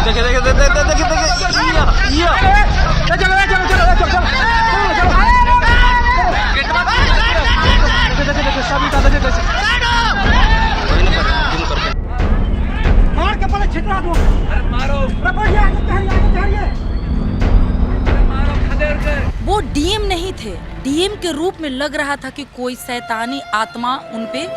देखिए देखिए देखिए देखिए मार के पहले छिटरा दो। मारो वो डीएम नहीं थे, डीएम के रूप में लग रहा था कि कोई शैतानी आत्मा उनपे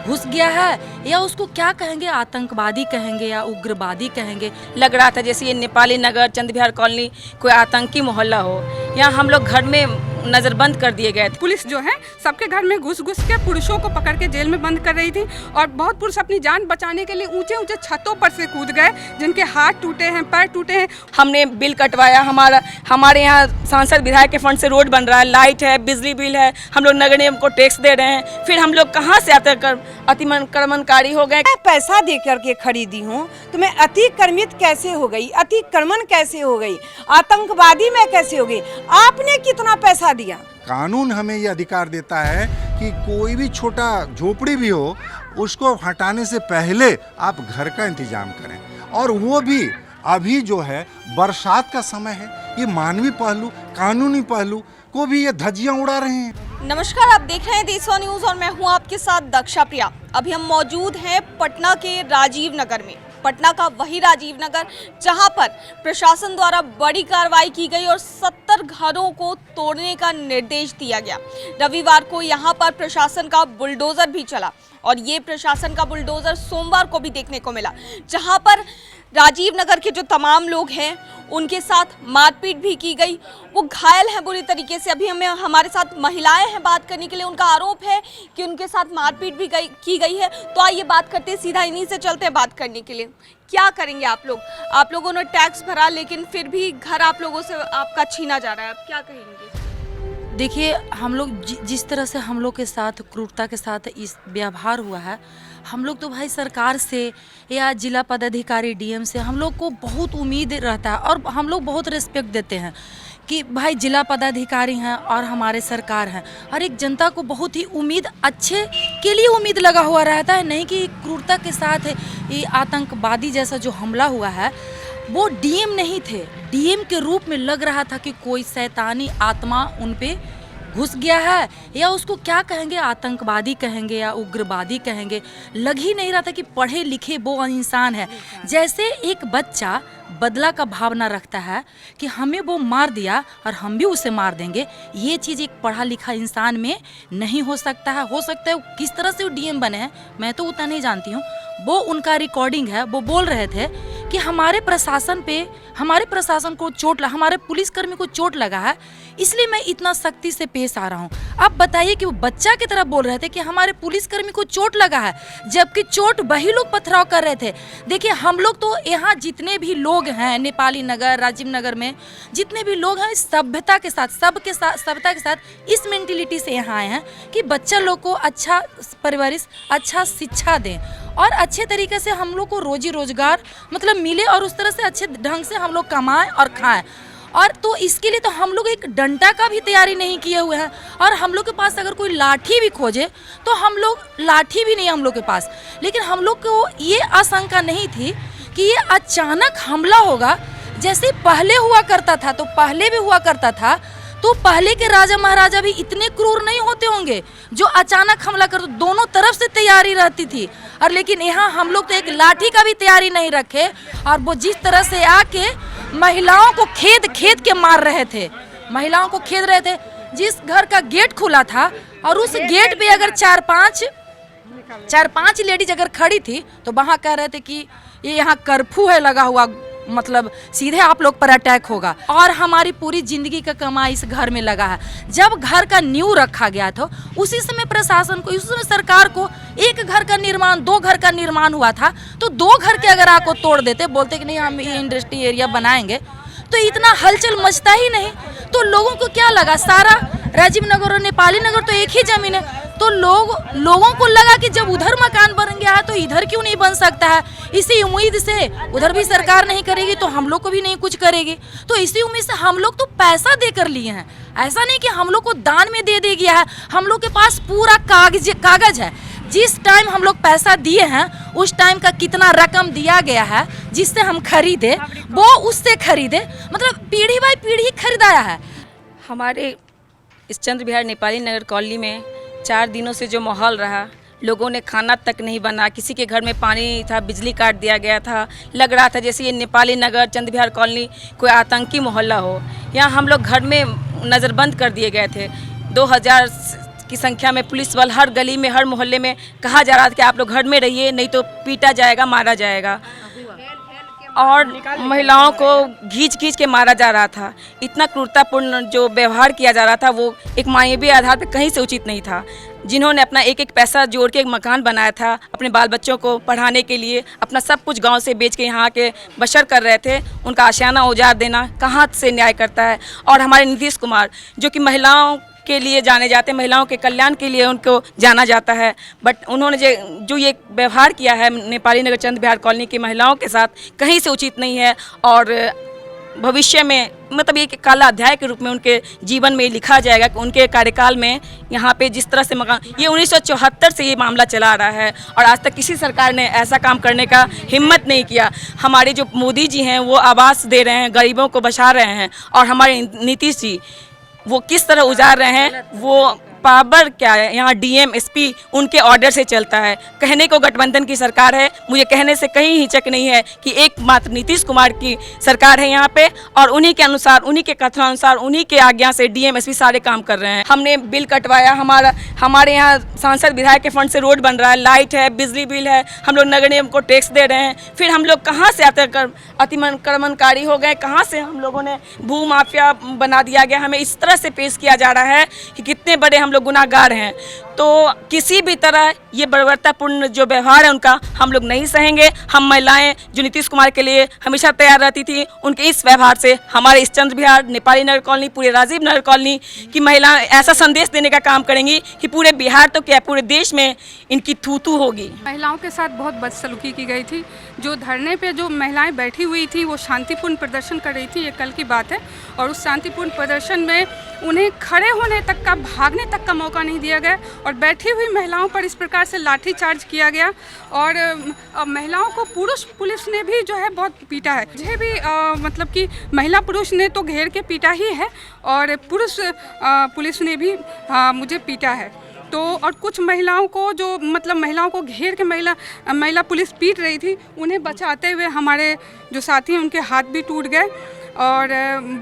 घुस गया है, या उसको क्या कहेंगे, आतंकवादी कहेंगे या उग्रवादी कहेंगे। लग रहा था जैसे ये नेपाली नगर चंद विहार कॉलोनी कोई आतंकी मोहल्ला हो। यहाँ हम लोग घर में नजरबंद कर दिए गए थे। पुलिस जो है सबके घर में घुस घुस के पुरुषों को पकड़ के जेल में बंद कर रही थी, और बहुत पुरुष अपनी जान बचाने के लिए ऊंचे ऊंचे छतों पर से कूद गए, जिनके हाथ टूटे हैं, पैर टूटे हैं। हमने बिल कटवाया, हमारे यहाँ सांसद विधायक के फंड से रोड बन रहा है, लाइट है, बिजली बिल है, हम लोग नगर निगम को टैक्स दे रहे हैं। फिर हम लोग कहाँ से अतिक्रमणकारी हो गए। पैसा दे करके खरीदी हूँ तो मैं अतिक्रमित कैसे हो गई, अतिक्रमण कैसे हो गई, आतंकवादी मैं कैसे हो गई? आपने कितना पैसा दिया? कानून हमें ये अधिकार देता है कि कोई भी छोटा झोपड़ी भी हो उसको हटाने से पहले आप घर का इंतजाम करें, और वो भी अभी जो है बरसात का समय है, ये मानवीय पहलू, कानूनी पहलू को भी ये धज्जियां उड़ा रहे हैं। नमस्कार, आप देख रहे हैं देशवा न्यूज और मैं हूं आपके साथ दक्षा प्रिया। अभी हम मौजूद हैं पटना के राजीव नगर में, पटना का वही राजीव नगर जहां पर प्रशासन द्वारा बड़ी कार्रवाई की गई और 70 घरों को तोड़ने का निर्देश दिया गया। रविवार को यहां पर प्रशासन का बुलडोजर भी चला, और ये प्रशासन का बुलडोजर सोमवार को भी देखने को मिला, जहां पर राजीव नगर के जो तमाम लोग हैं उनके साथ मारपीट भी की गई। वो घायल हैं बुरी तरीके से। अभी हमारे साथ महिलाएं हैं बात करने के लिए। उनका आरोप है कि उनके साथ मारपीट भी की गई है। तो आइए बात करते हैं, सीधा इन्हीं से चलते हैं बात करने के लिए। क्या करेंगे आप लोग? आप लोगों ने टैक्स भरा, लेकिन फिर भी घर आप लोगों से आपका छीना जा रहा है, आप क्या कहेंगे? देखिए, हम लोग जिस तरह से हम लोग के साथ क्रूरता के साथ इस व्यवहार हुआ है, हम लोग तो भाई सरकार से या जिला पदाधिकारी डीएम से हम लोग को बहुत उम्मीद रहता है, और हम लोग बहुत रिस्पेक्ट देते हैं कि भाई जिला पदाधिकारी हैं और हमारे सरकार हैं। हर एक जनता को बहुत ही उम्मीद, अच्छे के लिए उम्मीद लगा हुआ रहता है, नहीं कि क्रूरता के साथ ये आतंकवादी जैसा जो हमला हुआ है। वो डीएम नहीं थे, डीएम के रूप में लग रहा था कि कोई शैतानी आत्मा उन पे घुस गया है, या उसको क्या कहेंगे, आतंकवादी कहेंगे या उग्रवादी कहेंगे। लग ही नहीं रहा था कि पढ़े लिखे वो इंसान है। जैसे एक बच्चा बदला का भावना रखता है कि हमें वो मार दिया और हम भी उसे मार देंगे, ये चीज़ एक पढ़ा लिखा इंसान में नहीं हो सकता है। हो सकता है किस तरह से वो डीएम बने हैं मैं तो उतना नहीं जानती हूँ। वो उनका रिकॉर्डिंग है, वो बोल रहे थे कि हमारे प्रशासन को चोट लगा, हमारे पुलिसकर्मी को चोट लगा है, इसलिए मैं इतना सख्ती से पेश आ रहा हूँ। अब बताइए कि वो बच्चा की तरह बोल रहे थे कि हमारे पुलिसकर्मी को चोट लगा है, जबकि चोट वही लोग पथराव कर रहे थे। देखिए, हम लोग तो यहाँ जितने भी लोग हैं नेपाली नगर, राजीव नगर में जितने भी लोग हैं, सभ्यता के साथ, सभ्यता के साथ इस मेंटिलिटी से यहाँ आए हैं कि बच्चा लोग को अच्छा परवरिश, अच्छा शिक्षा दें, और अच्छे तरीके से हम लोग को रोजी रोजगार मतलब मिले, और उस तरह से अच्छे ढंग से हम लोग कमाएं और खाएं। और तो इसके लिए तो हम लोग एक डंडा का भी तैयारी नहीं किए हुए हैं, और हम लोग के पास अगर कोई लाठी भी खोजे तो हम लोग लाठी भी नहीं हम लोग के पास। लेकिन हम लोग को ये आशंका नहीं थी कि ये अचानक हमला होगा। जैसे पहले हुआ करता था, तो पहले भी हुआ करता था, तो पहले के राजा महाराजा भी इतने क्रूर नहीं होते होंगे जो अचानक हमला कर। दोनों तरफ से तैयारी रहती थी, और लेकिन यहाँ हम लोग तो एक लाठी का भी तैयारी नहीं रखे, और वो जिस तरह से आके महिलाओं को खेद के मार रहे थे, महिलाओं को खेद रहे थे। जिस घर का गेट खुला था और उस गेट पे अगर चार पांच लेडीज अगर खड़ी थी, तो वहाँ कह रहे थे कि ये यहाँ कर्फ्यू है लगा हुआ, मतलब सीधे आप लोग पर अटैक होगा। और हमारी पूरी जिंदगी का कमाई इस घर में लगा है। जब घर का नींव रखा गया था, उसी समय प्रशासन को, उसी समय सरकार को एक घर का निर्माण, 2 घर का निर्माण हुआ था, तो 2 घर के अगर आपको तोड़ देते, बोलते कि नहीं हम ये इंडस्ट्री एरिया बनाएंगे, तो इतना हलचल मचता ही नहीं। तो लोगों को क्या लगा, सारा राजीव नगर और नेपाली नगर तो एक ही जमीन है, तो लोगों को लगा कि जब उधर मकान बन गया है तो इधर क्यों नहीं बन सकता है। इसी उम्मीद से उधर भी सरकार नहीं करेगी तो हम लोग को भी नहीं कुछ करेगी। तो इसी उम्मीद से हम लोग तो पैसा देकर लिए हैं, ऐसा नहीं कि हम लोग को दान में दे गया है। हम लोग के पास पूरा कागज है। जिस टाइम हम लोग पैसा दिए हैं उस टाइम का कितना रकम दिया गया है जिससे हम खरीदे, वो उससे खरीदे, मतलब पीढ़ी बाई पीढ़ी खरीदाया है। हमारे इस चंद्र विहार नेपाली नगर कॉलोनी में 4 दिनों से जो माहौल रहा, लोगों ने खाना तक नहीं बना, किसी के घर में पानी नहीं था, बिजली काट दिया गया था। लग रहा था जैसे ये नेपाली नगर चंद्र विहार कॉलोनी कोई आतंकी मोहल्ला हो। यहाँ हम लोग घर में नज़रबंद कर दिए गए थे। 2000 की संख्या में पुलिस बल हर गली में, हर मोहल्ले में कहा जा रहा था कि आप लोग घर में रहिए, नहीं तो पीटा जाएगा, मारा जाएगा। और महिलाओं को खींच के मारा जा रहा था। इतना क्रूरतापूर्ण जो व्यवहार किया जा रहा था वो एक मानवीय आधार पर कहीं से उचित नहीं था। जिन्होंने अपना एक एक पैसा जोड़ के एक मकान बनाया था, अपने बाल बच्चों को पढ़ाने के लिए अपना सब कुछ गांव से बेच के यहाँ के बशर कर रहे थे, उनका आशियाना उजाड़ देना कहाँ से न्याय करता है। और हमारे नीतीश कुमार जो कि महिलाओं के लिए जाने जाते हैं, महिलाओं के कल्याण के लिए उनको जाना जाता है, बट उन्होंने जो ये व्यवहार किया है नेपाली नगर चंद्र विहार कॉलोनी की महिलाओं के साथ कहीं से उचित नहीं है। और भविष्य में मतलब एक काला अध्याय के रूप में उनके जीवन में लिखा जाएगा कि उनके कार्यकाल में यहाँ पे जिस तरह से मकान, ये 1974 से ये मामला चला आ रहा है और आज तक किसी सरकार ने ऐसा काम करने का हिम्मत नहीं किया। हमारे जो मोदी जी हैं वो आवास दे रहे हैं, गरीबों को बचा रहे हैं, और हमारे नीतीश जी वो किस तरह उजाड़ रहे हैं, वो पावर क्या है, यहाँ डीएम एसपी उनके ऑर्डर से चलता है। कहने को गठबंधन की सरकार है, मुझे कहने से कहीं हिचक नहीं है कि एकमात्र नीतीश कुमार की सरकार है यहाँ पे, और उन्हीं के अनुसार, उन्हीं के कथनानुसार, उन्हीं के आज्ञा से डीएम एसपी सारे काम कर रहे हैं। हमने बिल कटवाया, हमारे यहाँ सांसद विधायक के फंड से रोड बन रहा है, लाइट है, बिजली बिल है, हम लोग नगर निगम को टैक्स दे रहे हैं। फिर हम लोग कहाँ से अतिक्रमणकारी हो गए, कहाँ से हम लोगों ने भू माफिया बना दिया गया। हमें इस तरह से पेश किया जा रहा है कि कितने बड़े हम लोग गुनाहगार हैं। तो किसी भी तरह ये बर्बरतापूर्ण जो व्यवहार है उनका हम लोग नहीं सहेंगे। हम महिलाएं जो नीतीश कुमार के लिए हमेशा तैयार रहती थी, उनके इस व्यवहार से हमारे इस चंद्र विहार नेपाली नगर कॉलोनी, पूरे राजीव नगर कॉलोनी की महिलाएं ऐसा संदेश देने का काम करेंगी कि पूरे बिहार तो क्या पूरे देश में इनकी थू होगी। महिलाओं के साथ बहुत बदसलूकी की गई थी। जो धरने पे जो महिलाएं बैठी हुई थी वो शांतिपूर्ण प्रदर्शन कर रही थी, ये कल की बात है, और उस शांतिपूर्ण प्रदर्शन में उन्हें खड़े होने तक का, भागने तक का मौका नहीं दिया गया और बैठी हुई महिलाओं पर इस प्रकार से लाठीचार्ज किया गया। और महिलाओं को पुरुष पुलिस ने भी जो है बहुत पीटा है। मुझे भी मतलब कि महिला पुरुष ने तो घेर के पीटा ही है, और पुरुष पुलिस ने भी मुझे पीटा है। तो और कुछ महिलाओं को जो मतलब महिलाओं को घेर के महिला पुलिस पीट रही थी, उन्हें बचाते हुए हमारे जो साथी हैं उनके हाथ भी टूट गए। और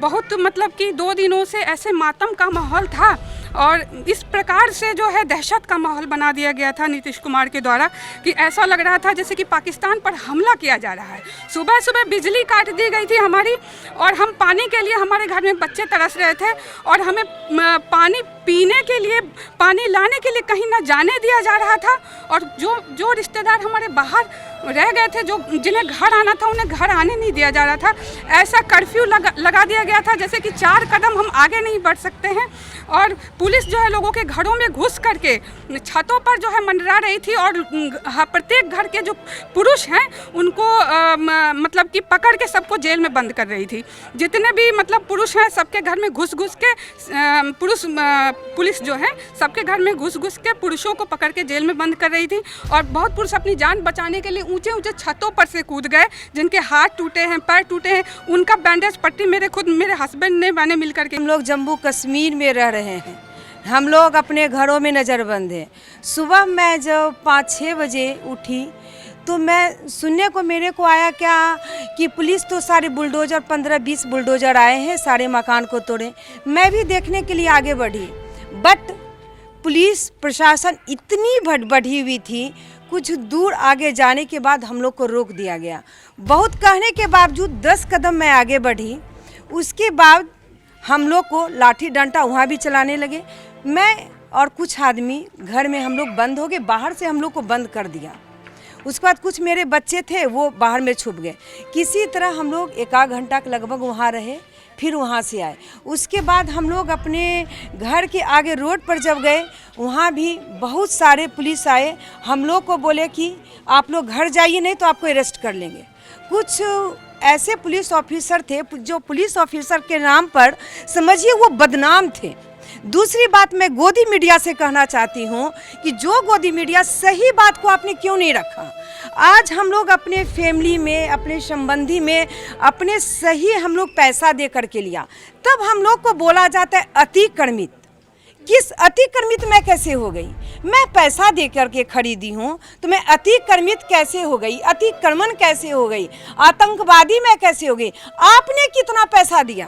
बहुत मतलब कि 2 दिनों से ऐसे मातम का माहौल था, और इस प्रकार से जो है दहशत का माहौल बना दिया गया था नीतीश कुमार के द्वारा कि ऐसा लग रहा था जैसे कि पाकिस्तान पर हमला किया जा रहा है। सुबह सुबह बिजली काट दी गई थी हमारी, और हम पानी के लिए, हमारे घर में बच्चे तरस रहे थे और हमें पानी पीने के लिए, पानी लाने के लिए कहीं ना जाने दिया जा रहा था। और जो रिश्तेदार हमारे बाहर रह गए थे, जो जिन्हें घर आना था, उन्हें घर आने नहीं दिया जा रहा था। ऐसा कर्फ्यू लगा दिया गया था जैसे कि 4 कदम हम आगे नहीं बढ़ सकते हैं। और पुलिस जो है लोगों के घरों में घुस करके छतों पर जो है मंडरा रही थी, और प्रत्येक घर के जो पुरुष हैं उनको मतलब कि पकड़ के सबको जेल में बंद कर रही थी। जितने भी मतलब पुरुष हैं सबके घर में घुस के पुलिस जो है सबके घर में घुस के पुरुषों को पकड़ के जेल में बंद कर रही थी। और बहुत पुरुष अपनी जान बचाने के लिए ऊंचे छतों पर से कूद गए, जिनके हाथ टूटे हैं, पैर टूटे हैं, उनका बैंडेज पट्टी मेरे हस्बैंड ने, मैंने मिल करके। हम लोग जम्मू कश्मीर में रह रहे हैं, हम लोग अपने घरों में नज़रबंद हैं। सुबह मैं जब 5-6 बजे उठी तो मैं सुनने को मेरे को आया क्या कि पुलिस तो सारे बुलडोज़र 15-20 बुलडोज़र आए हैं, सारे मकान को तोड़े। मैं भी देखने के लिए आगे बढ़ी, बट पुलिस प्रशासन इतनी बढ़ी हुई थी, कुछ दूर आगे जाने के बाद हम लोग को रोक दिया गया। बहुत कहने के बावजूद 10 कदम मैं आगे बढ़ी, उसके बाद हम लोग को लाठी डंडा वहाँ भी चलाने लगे। मैं और कुछ आदमी घर में हम लोग बंद हो गए, बाहर से हम लोग को बंद कर दिया। उसके बाद कुछ मेरे बच्चे थे वो बाहर में छुप गए। किसी तरह हम लोग 1 घंटा के लगभग वहाँ रहे, फिर वहाँ से आए। उसके बाद हम लोग अपने घर के आगे रोड पर जब गए, वहाँ भी बहुत सारे पुलिस आए, हम लोग को बोले कि आप लोग घर जाइए, नहीं तो आपको अरेस्ट कर लेंगे। कुछ ऐसे पुलिस ऑफिसर थे जो पुलिस ऑफिसर के नाम पर समझिए वो बदनाम थे। दूसरी बात मैं गोदी मीडिया से कहना चाहती हूँ कि जो गोदी मीडिया सही बात को आपने क्यों नहीं रखा। आज हम लोग अपने फैमिली में, अपने संबंधी में, अपने सही हम लोग पैसा दे करके लिया, तब हम लोग को बोला जाता है अतिक्रमित। किस अतिक्रमित मैं कैसे हो गई? मैं पैसा दे करके खरीदी हूँ तो मैं अतिक्रमित कैसे हो गई? अतिक्रमण कैसे हो गई? आतंकवादी मैं कैसे हो गई? आपने कितना पैसा दिया?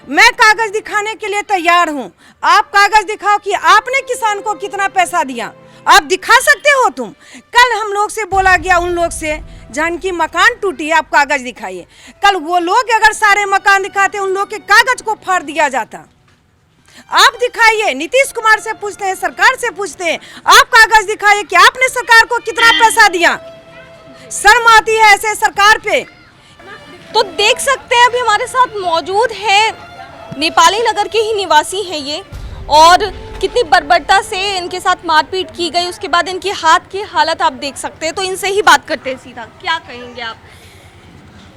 मैं कागज दिखाने के लिए तैयार हूँ। आप कागज दिखाओ कि आपने किसान को कितना पैसा दिया। आप दिखा सकते हो तुम। कल हम लोग से बोला गया, उन लोग से, जानकी मकान टूटी है, आप कागज दिखाइए। कल वो लोग अगर सारे मकान दिखाते, उन लोग के कागज को फाड़ दिया जाता। आप दिखाइए, नीतीश कुमार से पूछते हैं, सरकार से पूछते हैं, आप कागज दिखाइए कि आपने सरकार को कितना पैसा दिया। शर्म आती है ऐसे सरकार पे। तो देख सकते हैं अभी हमारे साथ मौजूद है, नेपाली नगर के ही निवासी हैं ये, और कितनी बर्बरता से इनके साथ मारपीट की गई, उसके बाद इनके हाथ की हालत आप देख सकते हैं। तो इनसे ही बात करते हैं सीधा, क्या कहेंगे आप?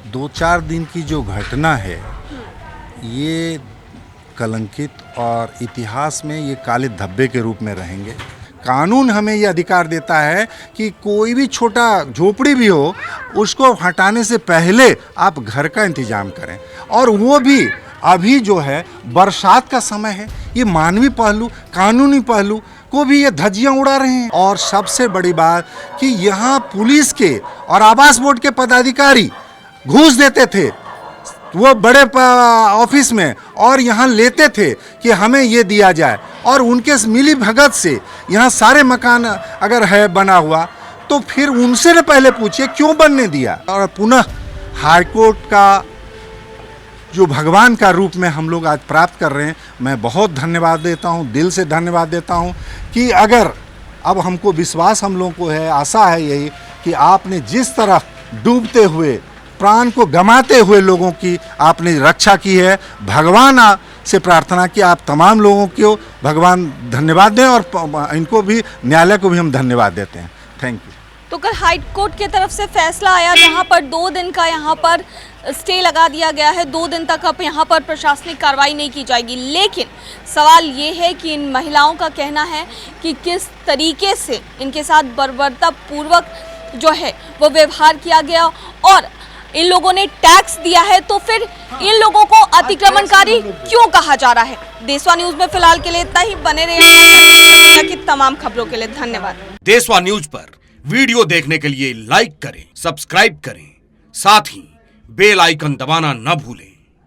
2-4 दिन की जो घटना है ये कलंकित और इतिहास में ये काले धब्बे के रूप में रहेंगे। कानून हमें ये अधिकार देता है कि कोई भी छोटा झोपड़ी भी हो उसको हटाने से पहले आप घर का इंतजाम करें, और वो भी अभी जो है बरसात का समय है। ये मानवीय पहलू, कानूनी पहलू को भी ये धज्जियां उड़ा रहे हैं। और सबसे बड़ी बात कि यहाँ पुलिस के और आवास बोर्ड के पदाधिकारी घूस देते थे वो बड़े ऑफिस में, और यहाँ लेते थे कि हमें ये दिया जाए, और उनके मिली भगत से यहाँ सारे मकान अगर है बना हुआ तो फिर उनसे न पहले पूछिए क्यों बनने दिया। और पुनः हाईकोर्ट का जो भगवान का रूप में हम लोग आज प्राप्त कर रहे हैं, मैं बहुत धन्यवाद देता हूँ, दिल से धन्यवाद देता हूँ कि अगर अब हमको विश्वास हम लोगों को है, आशा है यही कि आपने जिस तरह डूबते हुए, प्राण को गंवाते हुए लोगों की आपने रक्षा की है। भगवान से प्रार्थना कि आप तमाम लोगों को भगवान धन्यवाद दें, और इनको भी, न्यायालय को भी हम धन्यवाद देते हैं। Thank you. तो कल हाई कोर्ट की तरफ से फैसला आया जहां पर 2 दिन का यहाँ पर स्टे लगा दिया गया है। 2 दिन तक अब यहाँ पर प्रशासनिक कार्रवाई नहीं की जाएगी। लेकिन सवाल ये है कि इन महिलाओं का कहना है कि किस तरीके से इनके साथ बर्बरता पूर्वक जो है वो व्यवहार किया गया, और इन लोगों ने टैक्स दिया है, तो फिर इन लोगों को अतिक्रमणकारी क्यों कहा जा रहा है। देशवा न्यूज में फिलहाल के लिए इतना ही। बने रहिए की तमाम खबरों के लिए। धन्यवाद। देशवा न्यूज पर वीडियो देखने के लिए लाइक करें, सब्सक्राइब करें, साथ ही बेल आइकन दबाना न भूलें।